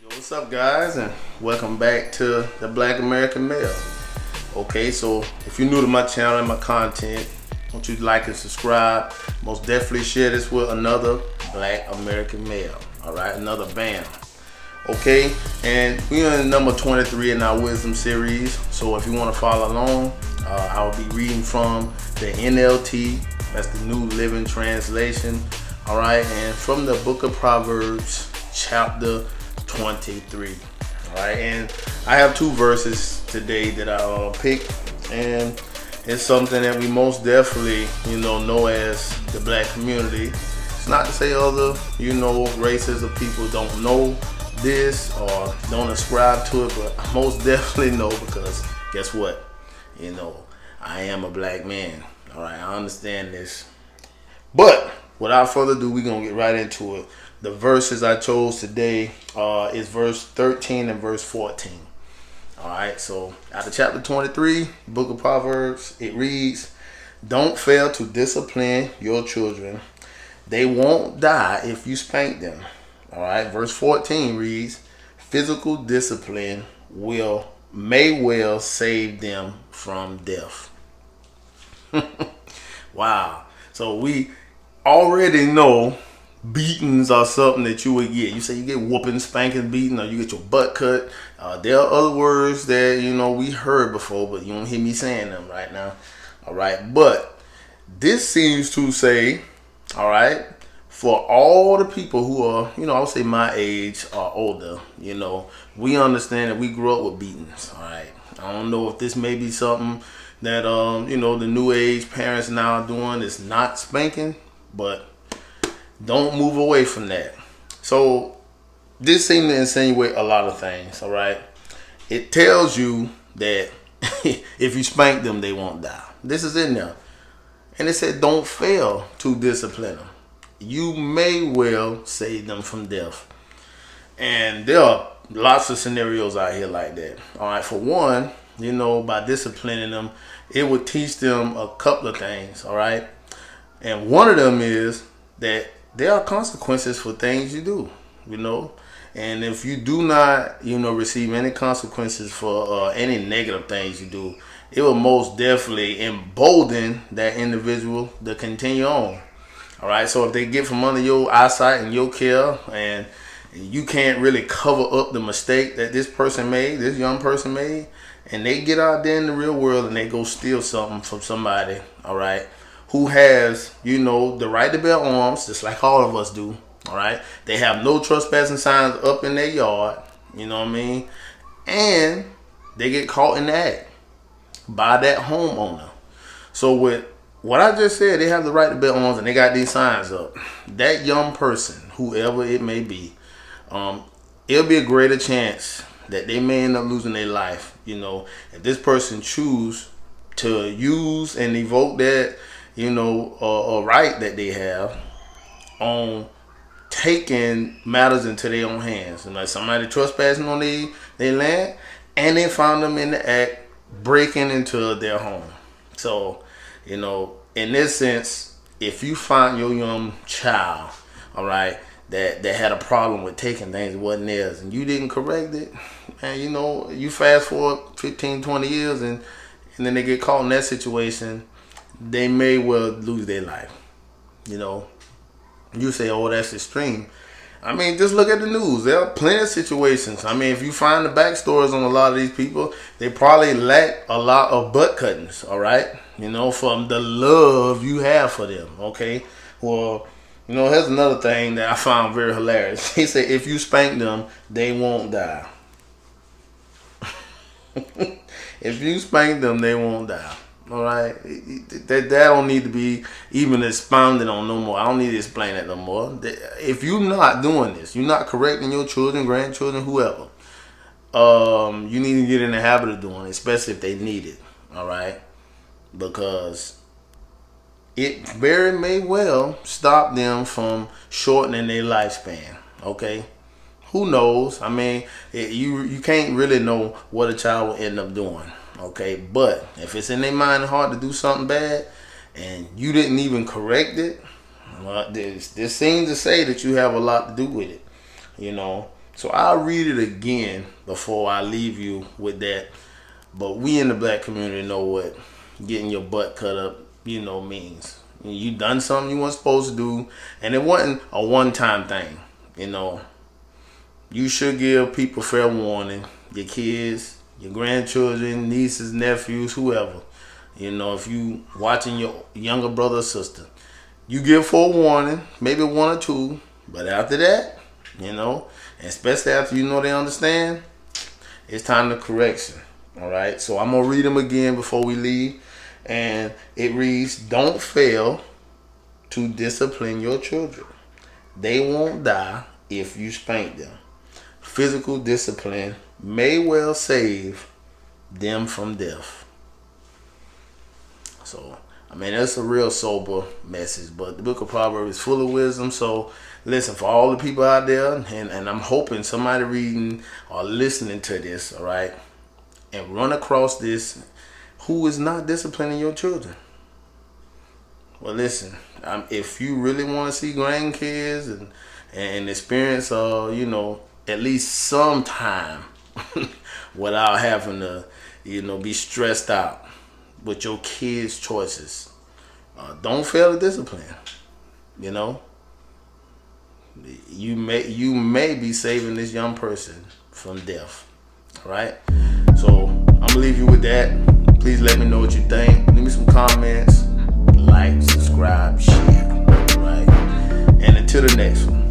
Yo, what's up, guys, and welcome back to the Black American Male. Okay, so if you're new to my channel and my content, I want you to like and subscribe. Most definitely share this with another Black American male. All right, another bam. Okay, and we're in number 23 in our wisdom series. So if you want to follow along, I'll be reading from the NLT. That's the New Living Translation. All right, and from the book of Proverbs, chapter 23. All right, and I have two verses today that I picked, and it's something that we most definitely, know as the black community. It's not to say other, races of people don't know this or don't ascribe to it, but I most definitely know because guess what? I am a black man. All right, I understand this. But without further ado, we're going to get right into it. The verses I chose today is verse 13 and verse 14. All right, so out of chapter 23, book of Proverbs, it reads, "Don't fail to discipline your children. They won't die if you spank them." All right, verse 14 reads, "Physical discipline may well save them from death." Wow. So we already know beatings are something that you would get. You say you get whooping, spanking, beating, or you get your butt cut. There are other words that we heard before, but you don't hear me saying them right now. All right, but this seems to say, all right, for all the people who are, I would say my age or older, we understand that we grew up with beatings. All right, I don't know if this may be something that the new age parents now are doing is not spanking, but don't move away from that. So this seems to insinuate a lot of things. All right, it tells you that if you spank them, they won't die. This is in there, and it said don't fail to discipline them. You may well save them from death. And there are lots of scenarios out here like that. All right, for one, by disciplining them, it would teach them a couple of things. All right, and one of them is that there are consequences for things you do. And if you do not, receive any consequences for any negative things you do, it will most definitely embolden that individual to continue on. All right, so if they get from under your eyesight and your care, and you can't really cover up the mistake that this young person made, and they get out there in the real world and they go steal something from somebody, all right, who has, the right to bear arms, just like all of us do, all right? They have no trespassing signs up in their yard, you know what I mean? And they get caught in the act by that homeowner. So with what I just said, they have the right to bear arms and they got these signs up. That young person, whoever it may be, it'll be a greater chance that they may end up losing their life, if this person choose to use and evoke that, a right that they have on taking matters into their own hands. And like somebody trespassing on their land, and they found them in the act breaking into their home. So, in this sense, if you find your young child, all right, that had a problem with taking things that wasn't theirs, and you didn't correct it, and you fast forward 15, 20 years, and then they get caught in that situation, they may well lose their life. You say, oh, that's extreme. I mean, just look at the news. There are plenty of situations. I mean, if you find the backstories on a lot of these people, they probably lack a lot of butt cuttings, all right? From the love you have for them, okay? Well, here's another thing that I found very hilarious. He said, if you spank them, they won't die. If you spank them, they won't die. All right, that don't need to be even expounded on no more. I don't need to explain that no more. If you're not doing this, you're not correcting your children, grandchildren, whoever. You need to get in the habit of doing it, especially if they need it. All right, because it very may well stop them from shortening their lifespan. Okay, who knows? I mean, you can't really know what a child will end up doing. Okay, but if it's in their mind and heart to do something bad and you didn't even correct it, well, this seems to say that you have a lot to do with it. So I'll read it again before I leave you with that. But we in the black community know what getting your butt cut up, means. You done something you weren't supposed to do, and it wasn't a one-time thing. You should give people fair warning. Your kids, your grandchildren, nieces, nephews, whoever. If you watching your younger brother or sister, you give forewarning, maybe one or two, but after that, and especially after they understand, it's time to correction. All right, so I'm gonna read them again before we leave, and it reads: "Don't fail to discipline your children. They won't die if you spank them. Physical discipline may well save them from death." So, that's a real sober message, but the book of Proverbs is full of wisdom. So, listen, for all the people out there, and I'm hoping somebody reading or listening to this, all right, and run across this who is not disciplining your children. Well, listen, if you really want to see grandkids and experience, at least some time without having to, be stressed out with your kids' choices, don't fail to discipline. You may be saving this young person from death. All right. So I'm gonna leave you with that. Please let me know what you think. Leave me some comments. Like, subscribe, share. All right. And until the next one.